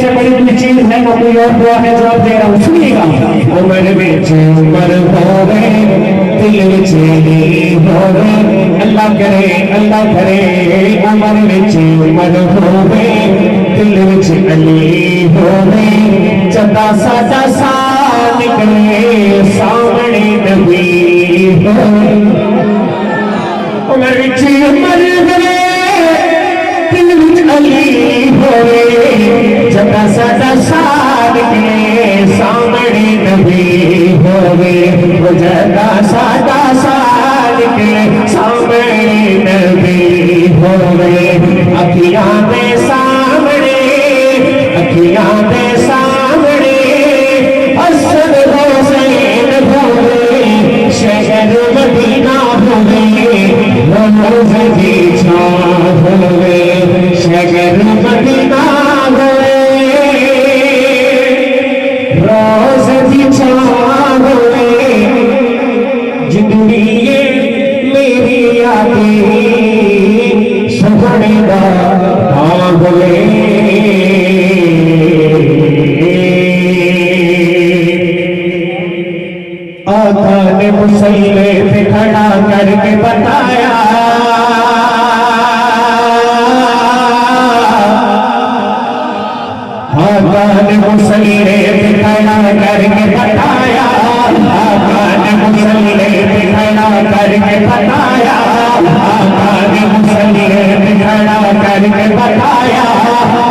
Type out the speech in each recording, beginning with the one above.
इससे बड़ी कोई चीज है ना कोई और दुआ है जो आप दे रहा हूँ, सुनिएगा। उमर विच उमर होवे दिल विच अली होवे, अल्लाह करे उमर विच उमर होवे दिल विच अली होवे, जदा साडा सा निकले सामने नबी होवे। उमर विच उमर होवे दिल विच अली होवे, जदा साडा सा निकले सामने नबी होवे, जदा साडा सा निकले सामने नबी होवे। अखियां दे सामने हसन हुसैन होवे, शहर मदीना होवे, रोज़ की छाँव होवे, शहर मदीना होवे, रोज़ की छाँव होवे। जिंदगी ये मेरी यादें सुनने दा भाग होवे। आका ने मुसल्ले पे खड़ा करके बताया, आका ने मुसल्ले पे खड़ा करके बताया, आका ने मुसल्ले पे खड़ा करके बताया, आका ने मुसल्ले पे खड़ा करके बताया।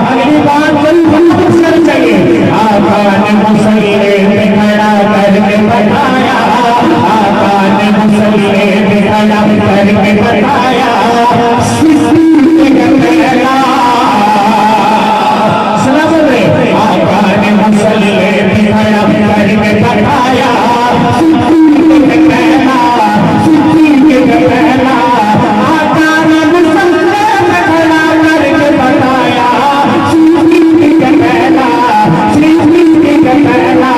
अगली बात बिल्कुल सर चाहिए। आका ने मुसल्ले पे खड़ा करके बताया, आका ने मुसल्ले पे खड़ा करके बताया, सिद्दीक़ कहला सलाम रे। आका ने मुसल्ले पे खड़ा करके बताया, सिद्दीक़ कहला, सिद्दीक़ कहला। आका ने मुसल्ले पे खड़ा करके बताया, सिद्दीक़ कहला, सिद्दीक़ कहला।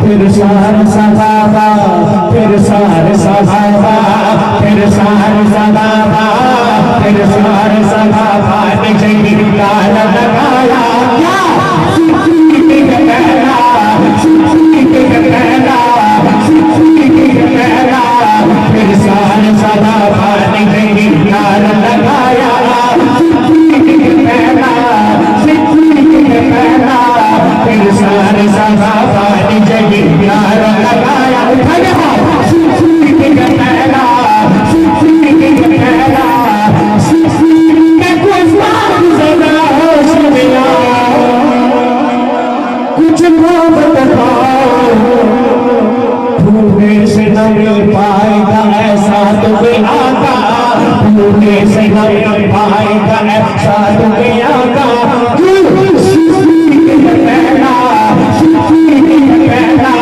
फिर सारे सहाबा, फिर सारे सहाबा, फिर सारे सहाबा, फिर सारे सहाबा ने जयकार लगाया। क्या सिद्दीक़ कहला, सिद्दीक़ कहला, सिद्दीक़ कहला। फिर सारे सहाबा ने जयकार लगाया, सिद्दीक़ कहला, सिद्दीक़ कहला। फिर सारे सहाबा ने जयकार लगाया। उठा गया सिद्दीक़ कहला, सिद्दीक़ कहला, सिद्दीक़ को ज़रा होश मिला, कुछ तो बताओ, भूखे से न मिल पाएगा ऐसा तुम्हें आका, भूखे से न मिल पाएगा ऐसा तुम्हें आका। सिद्दीक़ कहला, सिद्दीक़ कहला।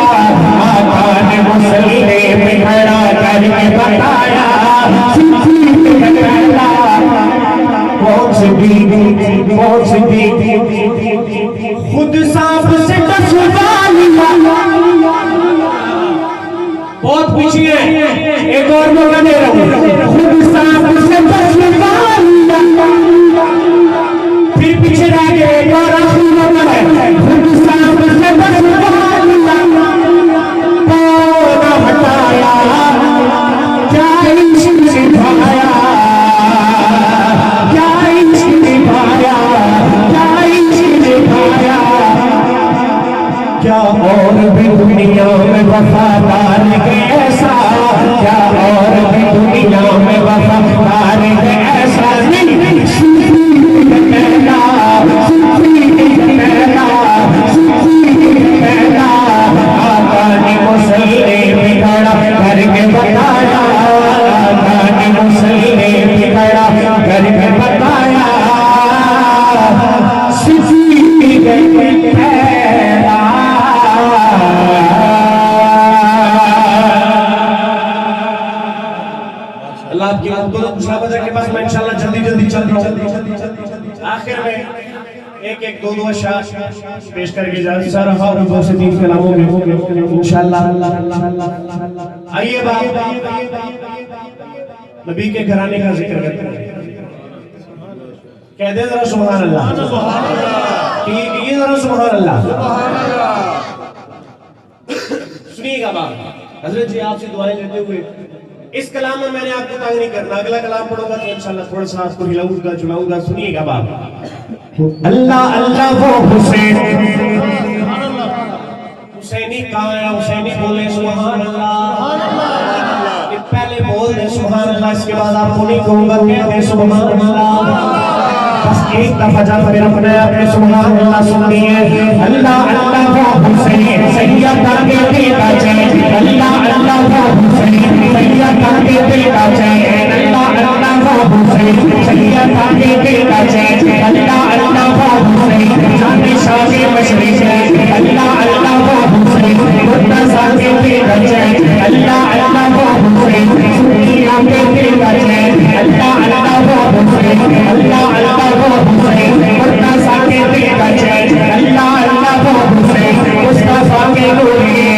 आका ने मुसल्ले पे खड़ा करके बताया, सिद्दीक़ कहला। कौन सिद्दीक़, कौन सिद्दीक़? खुद सांप से कसवा लिया। बहुत पीछे है, एक और मौका दे रहा हूं। खुद सांप से कसवा लिया, फिर पीछे रह गए, एक और आखिरी मौका है। खुद सांप से कसवा लिया, पौधा हटाया, क्या इश्क सिखाया, क्या इश्क सिखाया, क्या इश्क सिखाया। क्या और भी दुनिया में वफादार है ऐसा, क्या और भी दुनिया में वफादार है ऐसा। सिद्दीक़ कहला, सिद्दीक़ कहला, सिद्दीक़ कहला। आका ने मुसल्ले पे खड़ा करके बताया, आका ने मुसल्ले पे खड़ा करके बताया, सिद्दीक़ कहला। अल्लाह आपकी मुशाबदा के पास मैं इंशाल्लाह जल्दी चल रहा हूँ। आखिर में एक दो अशार पेश करके जा सारा हाफ दो से तीन कलामों में इंशाल्लाह। आइए बाप नबी के घराने का जिक्र करते हैं, कह दे जरा सुभान अल्लाह। जरा सुभान अल्लाह। सुनिएगा बात, हजरत जी आपसे दुआएं लेते हुए इस कलाम में मैंने आपको तंग नहीं करना, अगला कलाम पढ़ूंगा तो इंशाल्लाह थोड़ा सा आपको हिलाऊंगा चुलाऊंगा। सुनिएगा बात। अल्लाह अल्लाह वो हुसैन, हुसैनी कहाँ है? हुसैनी बोले सुभान अल्लाह। पहले बोल दे सुभान अल्लाह, इसके बाद आपको नहीं कहूंगा, कहते सुभान अल्लाह। बस एक दफा जब मेरा बनाया अपने सुभान अल्लाह सुनिए। अल्लाह अल्लाह वो हुसैन सैयदा के बेटा चैन, अल्लाह अल्लाह वो हुसैन सैयदा के बेटा चैन, अल्लाह अल्लाह वो हुसैन सैयदा के बेटा चैन, अल्लाह अल्लाह वो हुसैन जाने शाह मशरिक है, अल्लाह अल्लाह वो हुसैन मुर्तज़ा के बेटा चैन, अल्लाह अल्लाह वो हुसैन सुन्निया के बेटा चैन, अल्लाह अल्लाह वो हुसैन, अल्लाह अल्लाह वो हुसैन मुर्तज़ा के बेटा चैन, अल्लाह अल्लाह वो हुसैन मुस्तफा के गोरे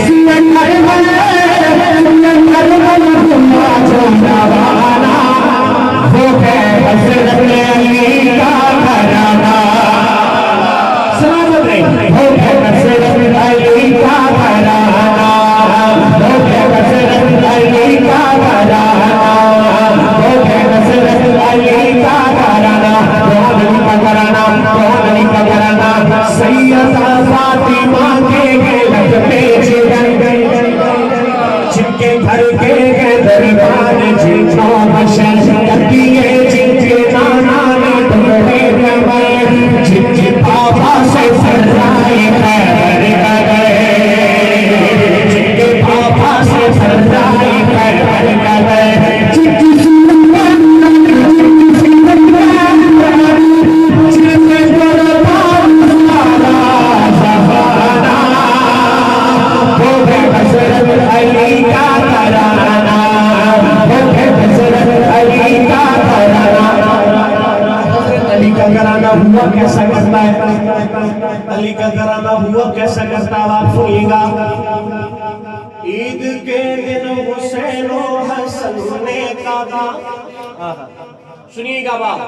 सियन करबल जवाना वो है हज़रत अली का घराना। सलामत रहे। वो है हज़रत अली का घराना, वो है हज़रत अली का घराना, वो है हज़रत अली का घराना, कौन अली का घराना, कौन अली का घराना। सैयदा फातिमा के लगते जिगर, जिनके घर के दरबार जिनको बशर किए, जिनके नाना ने टुकड़े करवाए, जिनके पापा से फर्राए खैर गए, जिनके पापा से फर्राए खैर गए, जिनकी हुआ कैसा करता है, अली का घराना हुआ कैसा करता है आप सुनिएगा। ईद के दिन हुसैन हसन ने कहा, सुनिएगा बाप,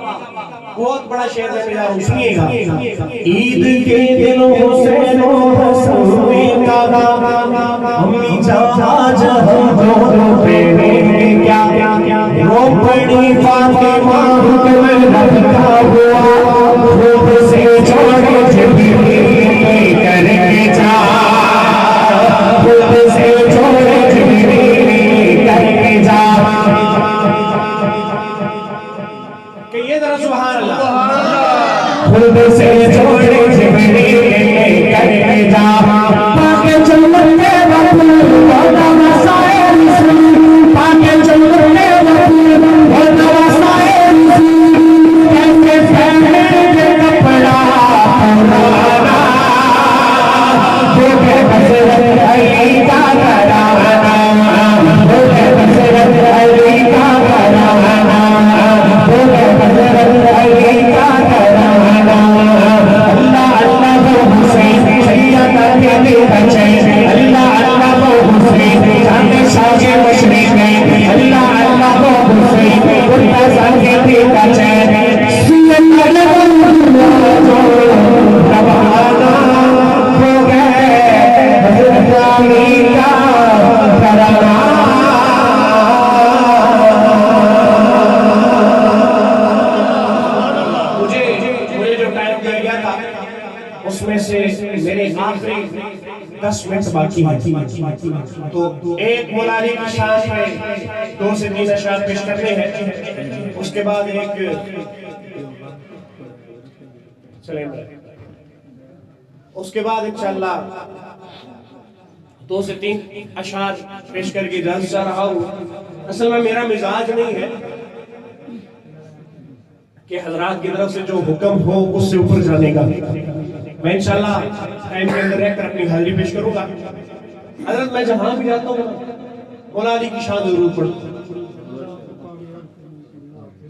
बहुत बड़ा शेर में जा रहा हूं, सुनिएगा। ईद के दिन हुसैन हसन ने कहा, अम्मी जहां जहां दोनों तेरे क्या वो बड़ी फातिमा हुक्म रखता हुआ खूब से छोड़े जिब्रील करके जा, खूब से छोड़े जिब्रील करके जा। कहिए जरा सुभान अल्लाह। खूब से छोड़े जिब्रील करके जा, पाके चलते वक्त होता मसाए पाके चलते वक्त होता मसाए कैसे पहने कपड़ा पुराना, वो है हज़रत अली का घराना, वो है हज़रत अली का घराना, वो है हज़रत अली का घराना। अल्लाह अल्लाह वो हुसैन सैयदा के बेटा चैन, अल्लाह अल्लाह वो हुसैन जाने शाह मशरिक है, अल्लाह अल्लाह वो हुसैन मुर्तज़ा के बेटा चैन, सियन करबल रवाना हो गए हज़रत अली का घराना। मुझे जो टाइम दिया गया था उसमें से मेरे आखिरी 10 मिनट बाकी है, तो एक मौलाना की शान में 2 से 3 अशआर पेश करने हैं, उसके बाद एक चलेंगे, उसके बाद इंशाअल्लाह 2 से 3 अशआर पेश करके इजाज़त चाह रहा हूँ। असल में मेरा मिजाज नहीं है कि हजरात की तरफ से जो हुक्म हो उससे ऊपर जाने का। मैं इंशाअल्लाह टाइम के अंदर रहकर अपनी हाजिरी पेश करूंगा। हजरत मैं जहां भी जाता हूँ मौलाना की शान जरूर पढ़ता हूँ,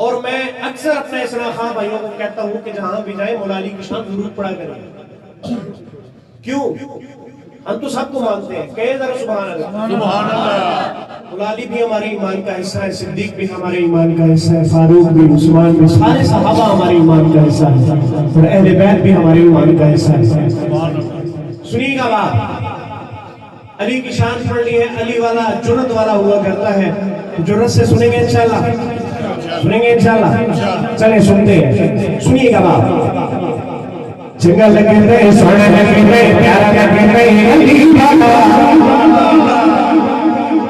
और मैं अक्सर अपने इसरा खां भाइयों को कहता हूँ कि जहां भी जाए मौलाना की शान जरूर पढ़ा करें। क्यों? हम तो सबको मानते हैं, कहे जरा सुभान अल्लाह। सुभान अल्लाह। अली भी हमारे ईमान का हिस्सा है, सिद्दीक भी हमारे ईमान का हिस्सा है, फारूक भी, उस्मान भी, सारे सहाबा हमारे ईमान का हिस्सा है और अहले बैत भी हमारे ईमान का हिस्सा है। सुनिएगा बात, अली की शान पढ़नी है, अली वाला जुर्रत वाला हुआ करता है, जुर्रत से सुनेंगे इंशाल्लाह, सुनेंगे इंशाल्लाह। चले सुनते हैं, सुनिएगा बात। चंगा लगे रे, सोने लगे रे, प्यारा लगे रे अली वाला।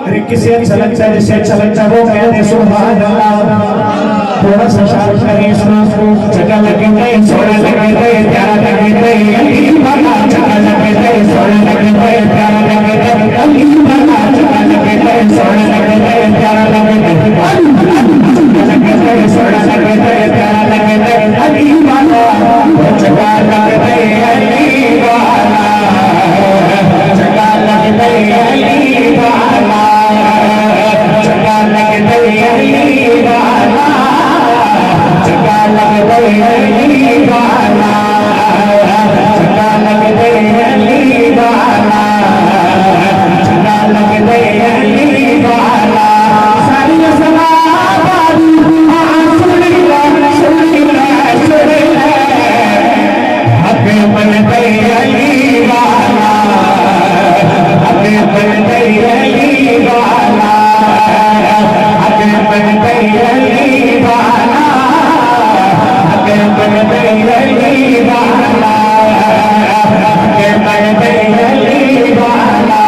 अरे किसे अच्छा लगता है, जिसे अच्छा लगता है वो कहते सुभान अल्लाह। थोड़ा सा शांत करिए, सुनो। चंगा लगे रे, सोने लगे रे, प्यारा लगे रे अली वाला। चंगा लगे रे, सोने लगे रे, प्यारा लगे रे अली वाला। चंगा लगे रे, सोने लगे रे, प्यारा लगे रे अली वाला। चंगा लगे रे, सोने लगे रे, प्यारा लगे रे अली वाला। चंगा लगे रे अली वाला, चंगा लगे रे अली वाला, चंगा लगे रे अली वाला, चंगा लगे रे अली वाला, चंगा लगे रे अली वाला, चंगा लगे रे अली वाला। सारी सलाम सुन ले, हक बन गए अली वाला, हक बन गए अली वाला, हक बन गए अली वाला, हक बन गए अली वाला, हक बन गए अली वाला,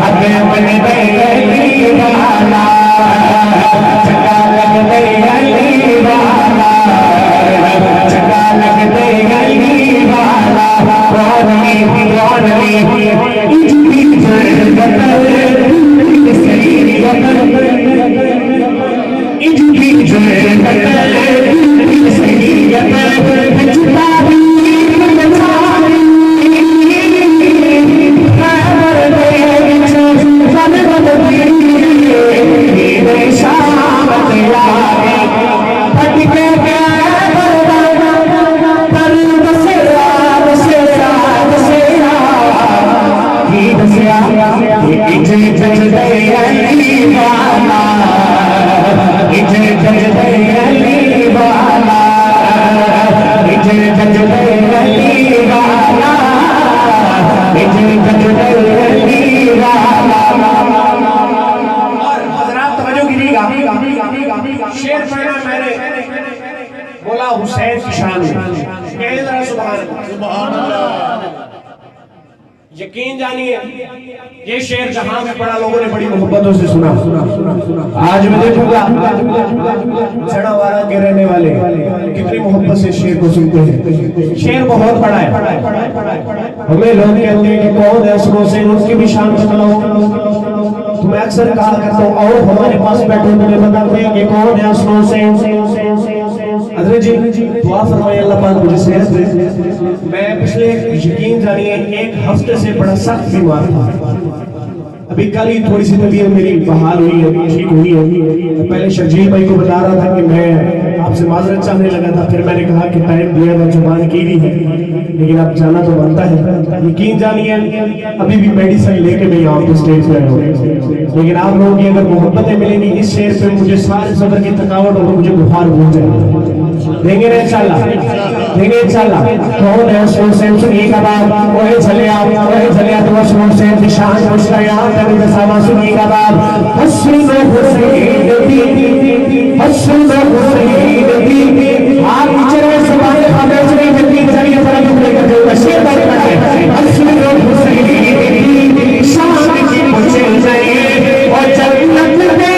हक बन गए अली वाला। चंगा लग गए अली वाला, चंगा लग गए अली वाला। रोनी रोनी इजली जन्नत सही इजली जन्नत सही जुदा भी शेर पढ़ना मैंने बोला हुसैन की शान में। सुभान अल्लाह। यकीन जानिए ये शेर जहां में पढ़ा लोगों ने बड़ी मोहब्बतों से सुना। आज मैं देखूंगा जड़ावाड़ा के रहने वाले कितनी मोहब्बत से शेर को सुनते हैं। शेर बहुत बड़ा है, हमें लोग कहते हैं कि कौन है उसको से उसकी भी शान बताओ। तो मैं अक्सर कहा करता हूँ और हमारे पास बैठे मुझे बताते हैं कि कौन है उसको से। हजरत जी दुआ फरमाए अल्लाह पाक मुझे सेहत दे। मैं पिछले यकीन जानिए 1 हफ्ते से बड़ा सख्त बीमार था। अभी कल ही थोड़ी सी तबीयत मेरी बहाल हुई है, ठीक हुई है। पहले शर्जील भाई को बता रहा था कि मैं आपसे माजरत चाहने लगा था, फिर मैंने कहा कि टाइम दिया था, जुबान की भी है, लेकिन अब जाना तो बनता है। यकीन जानिए अभी भी मेडिसिन लेके मैं यहाँ पे स्टेज पे आया हूँ, लेकिन आप लोगों की अगर मोहब्बतें मिलेंगी इस शेर पे मुझे सारे सफर की थकावट और मुझे बुखार भूल जाएगा। देंगे ना इंशाल्लाह, देंगे इंशाल्लाह। कौन है उसको से सुनिएगा बाप, ओए चले आओ, ओए चले आओ। तो उसको से निशान मुश्किल यहाँ तक दसावा सुनिएगा बाप। हसन हुसैन बीबी, हसन हुसैन बीबी, आप टीचर में सवाल खबर से नहीं मिलती चलिए जरा दूसरे का जो शेर बात करते हैं। हसन हुसैन बीबी शान की मुझे जाए और जन्नत में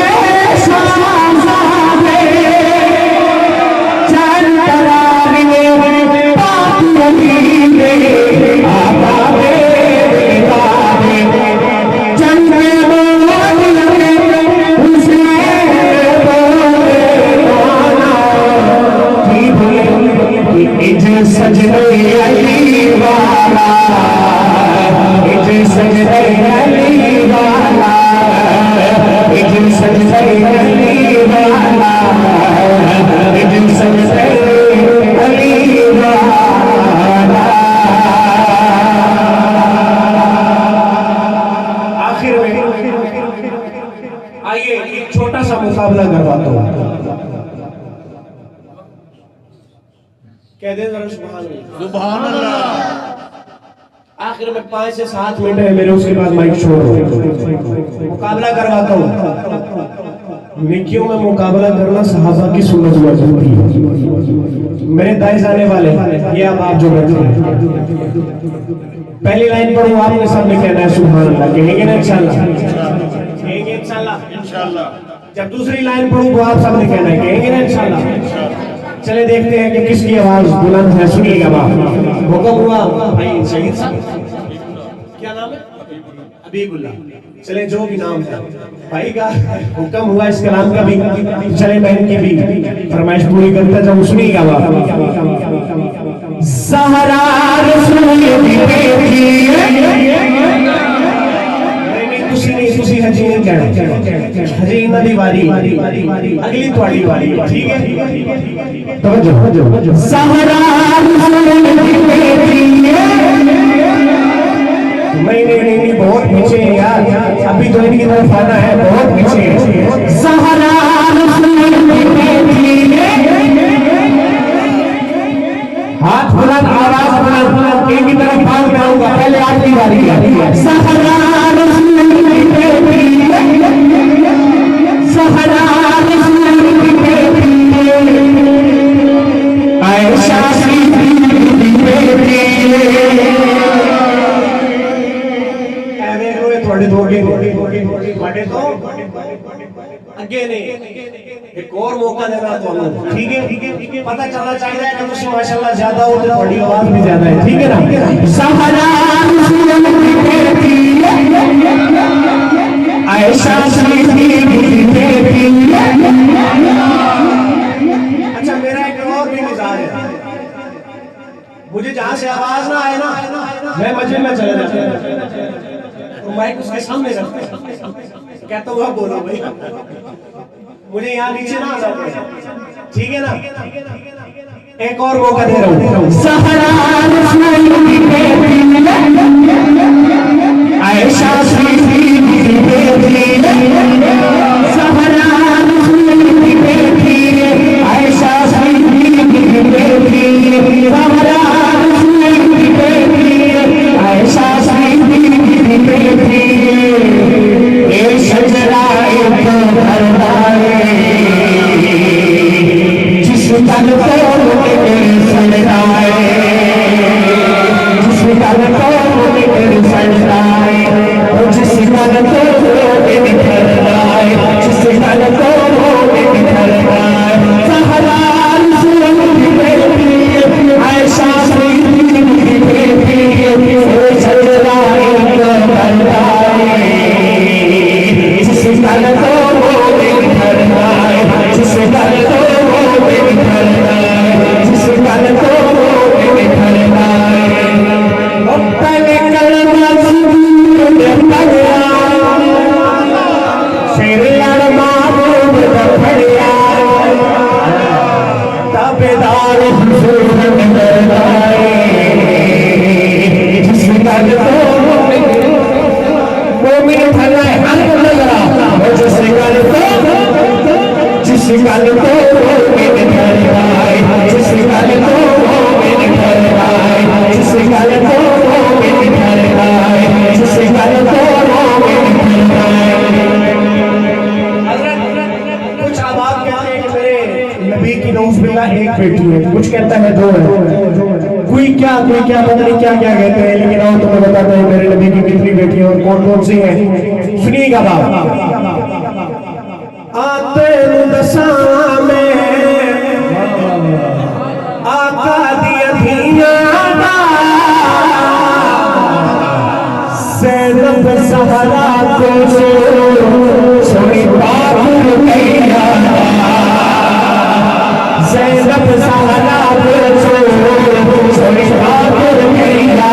कह दे जरा सुभान अल्लाह। सुभान अल्लाह। आखिर में 5 से 7 मिनट है मेरे, उसके बाद माइक छोड़ दो, मुकाबला करवाता हूँ। नेकियों में मुकाबला करना सहाबा की सुन्नत हुआ करती है। मेरे दाएं जाने वाले ये अब आप जो बैठे हैं, पहली लाइन पर आपने सबने कहना है सुभान अल्लाह, कहेंगे ना इंशाल्लाह? कहेंगे इंशाल्लाह? इंशाल्लाह। जब दूसरी लाइन पढ़ूं तो आप सबने कहना है, कहेंगे ना इंशाल्लाह? चले देखते हैं कि किसकी आवाज बुलंद है, सुनिएगा बाप। हुक्म हुआ भाई शहीद साहब, क्या नाम है? हबीबुल्लाह। चले जो भी नाम है भाई का हुक्म हुआ, इस कलाम का भी चले बहन की भी फरमाइश पूरी करते जब सुनिएगा बाप। ज़हरा रसूल की बेटी तुसी हजी नहीं कहना, हजी इन्हां दी वारी, अगली तुहाडी वारी, ठीक है? तवज्जो। ज़हरा रसूल की बेटी नहीं, बहुत पीछे है यार, अभी तो इनकी तरफ आना है, बहुत पीछे है। ज़हरा रसूल की बेटी, हाथ बुलंद, आवाज बुलंद, इनकी तरफ बात करूंगा, पहले आपकी बारी है। ज़हरा रसूल की बेटी, ज़हरा रसूल की बेटी, आयशा की बेटी। थोड़ी तो अगे नहीं, एक और मौका देना तो ठीक है? पता चलना चाहिए कि तुम माशाल्लाह ज्यादा हो तो थोड़ी आवाज भी ज्यादा है, ठीक है ना? ज़हरा रसूल की बेटी, आयशा सिद्दीक़ की बेटी। अच्छा, मेरा एक और भी मिजाज है, मुझे जहां से आवाज ना आए ना मैं मजे में चले जाता, माइक उसके सामने रखते, कहता हूँ आप बोलो भाई, मुझे यहाँ नीचे ना आ जाते, ठीक है ना? एक और मौका दे रहा हूँ। ज़हरा रसूल की बेटी, आयशा सिद्दीक़ की बेटी, ज़हरा रसूल की बेटी, आयशा सिद्दीक़ की बेटी, ज़हरा रसूल की बेटी, आयशा सिद्दीक़ की बेटी। ये शजरा एक भरदाए जिस तन को सजदाए, जिस तन को सजदाए, जिस तन को भरदाए, जिस तन को भरदाए। ज़हरा रसूल की बेटी, आयशा सिद्दीक़ की बेटी, ये शजरा एक भरदाए जिस तन को भरदाए, जिस तन को भरदाए, जिस तन को भरदाए। पहले कलमा पढ़िया, फिर लड़मा पढ़िया, ताबेदार करदाए, जिस तन को मोमिन ठहरा है, अंदर लगा जिस गल को मोमिन ठहरा है, जिस गल को मोमिन ठहरा है, जिस गल को मोमिन ठहरा है, जिस गल को मोमिन ठहरा है। कुछ आबाद कहते हैं कि मेरे नबी की नौज़ बिल्लाह एक बेटी है, कुछ कहता है दो है, कोई क्या पता नहीं क्या कहते हैं, लेकिन और तुम्हें बताता है मेरे नबी की कितनी बेटियां और कौन कौन सी हैं। सुनिएगा बाप। आते दसा में आका दिया धियाना, ज़ैनब ज़हरा को सोनी बाबुल कैया, ज़ैनब ज़हरा को सोनी बाबुल कैया।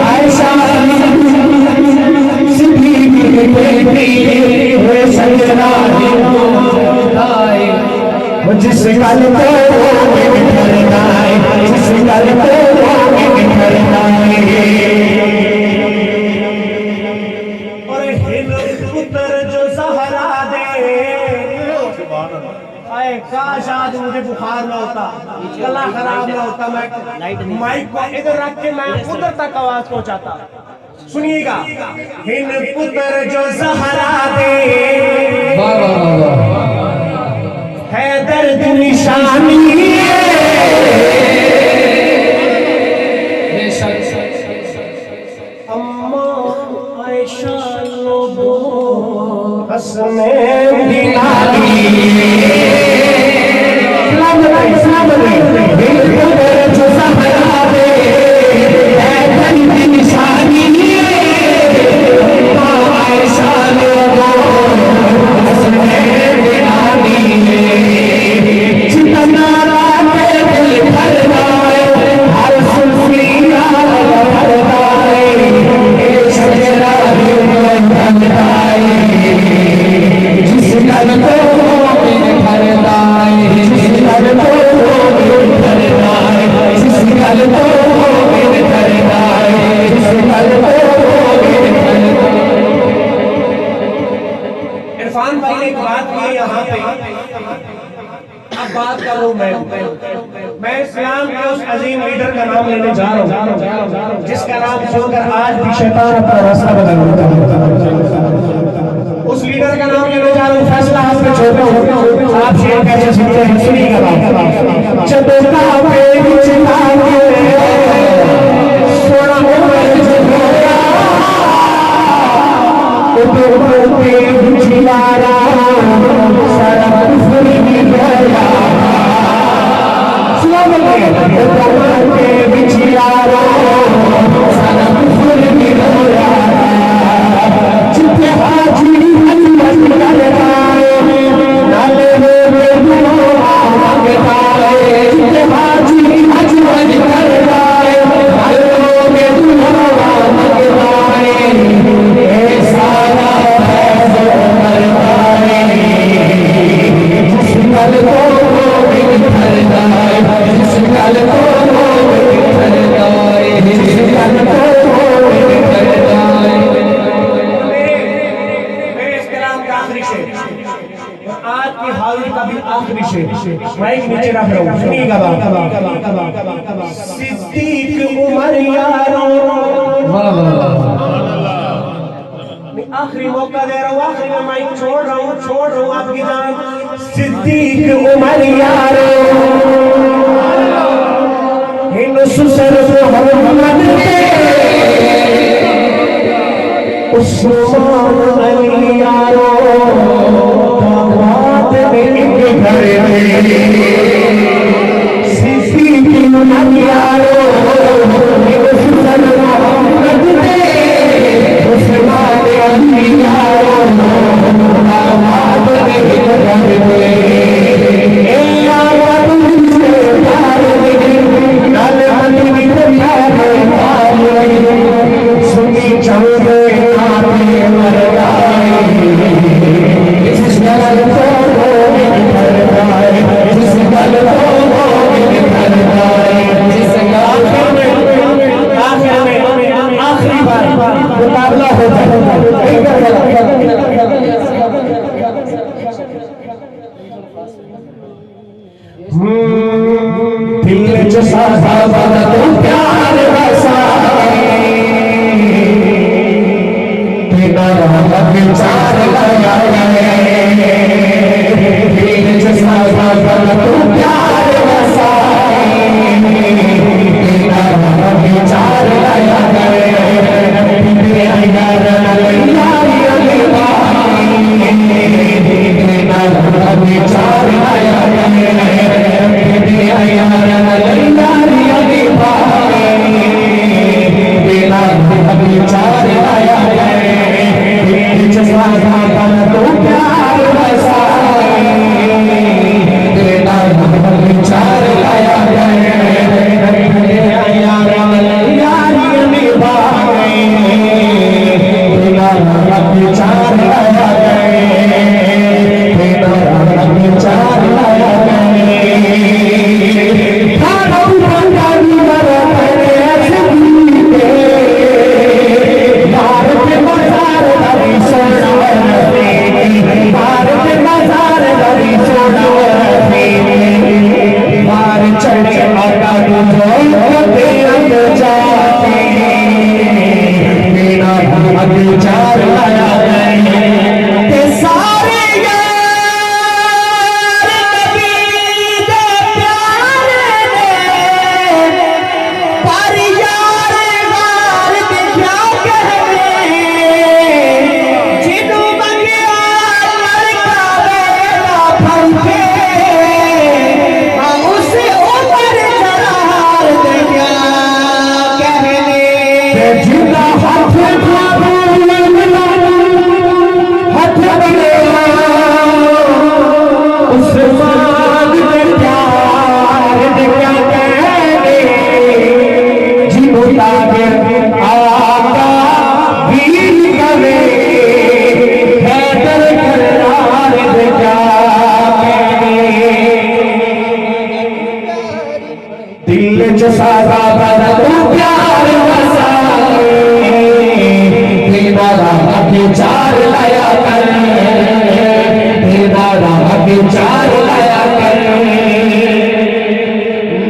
आयशा जिस गल को बिखरना है, जिस गल को बिखरना है। और हिंद पुत्र जो सहरा दे, आए काश आज मुझे बुखार ना होता, गला खराब ना होता, मैं माइक को इधर रख के मैं उधर तक आवाज पहुंचाता। सुनिएगा, हिंद पुत्र जो सहरा दे, है दर्द निशानी, अम्मा आयशा लोबो हसने दिलानी। सलाम जो सहरा दे, है दर्द निशानी, आयशा लोबो हसने दिलानी। जितना रात दिल भरना है, हर सुल्फिया भरना है, शजरा भरना है, जिस गल को भरना है, जिस गल को भरना है, जिस गल को भरना है, जिस गल को भरना है। इरफान भाई ने एक बात की यहाँ पे, अब बात करूं मैं इस्लाम के उस अजीम लीडर का नाम लेने जा रहा हूं, जिसका नाम सुनकर आज भी शैतान अपना रास्ता बदल देता है। उस लीडर का नाम लेने जा रहा हूं, फैसला आप पे छोड़ता हूं, आप शेर कैसे सुनते हैं सुनिएगा बात। चबोका पे चिता के सोना उमर जगोया, ऊपर पे बुझियारा, सारा कुफर भी गया, ऊपर पे बुझियारा, सारा कुफर भी गया। जितने हाजी अजमत करता है, नाले में दुआ मांगता है, जितने हाजी अजमत करता है, नाले में दुआ मांगता है, सारा करता है, जिस गल को बिखरना है, जिस गल को बिखरना है, जिस गल को बिखरना है। मेरे इस कलाम का आखिरी शेर, आज की हाजिरी का भी आखिरी शेर, माइक नीचे रख रहा हूँ, सुनिएगा बात। सिद्दीक उमर यारों, आखिरी मौका दे रहा हूँ, आखिरी में माइक छोड़ रहा हूँ आपकी जान। सिद्दीक उमर यारों, हिंद सुसर मोहम्मद के, उस्मान अली यारों, दामाद में घर में, सिद्दीक उमर यारों, हिंद सुसर मोहम्मद के, उस्मान अली यारों, दामाद में घर में, ए आवाज़ से प्यार में, नाले मनी में प्यार में, सुनी चंदे नाते मर जाए, जिस गल को बिखरना है, जिस गल को बिखरना है, जिस आखिर में आखिरी बार मुकाबला हो जाए। दिल जो साधा बना तो प्यार वैसा, तेरा विचार लगा है, दिल जो साधा बना तो प्यार वैसा, तेरा विचार लगा है, तेरा यार विचार लगा विचार के चार लाया के सारे यार नबी दे प्यारे ने पर यार गार दे क्या कहने जिन्हों मंगिया लड़का मेरा फंके उसे ऊपर चढ़ार दे क्या कहने जिंदा हाथ हाथ बने उस मांग में प्यार दे क्या कहने जीवो ताबिर आका वीर कवे हैदर करार दे क्या कहने दिल च सादा बना तू प्यार वसाए तेरा राह के चार लाया कर तेरा राह के चार लाया कर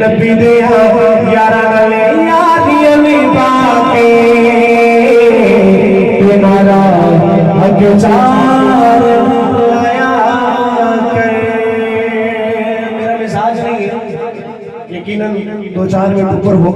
नबी दे यारा गले यादियां में बाके तेरा राह के चार लाया कर। मेरा मिजाज नहीं है, यकीनन 2-4 मिनट ऊपर हो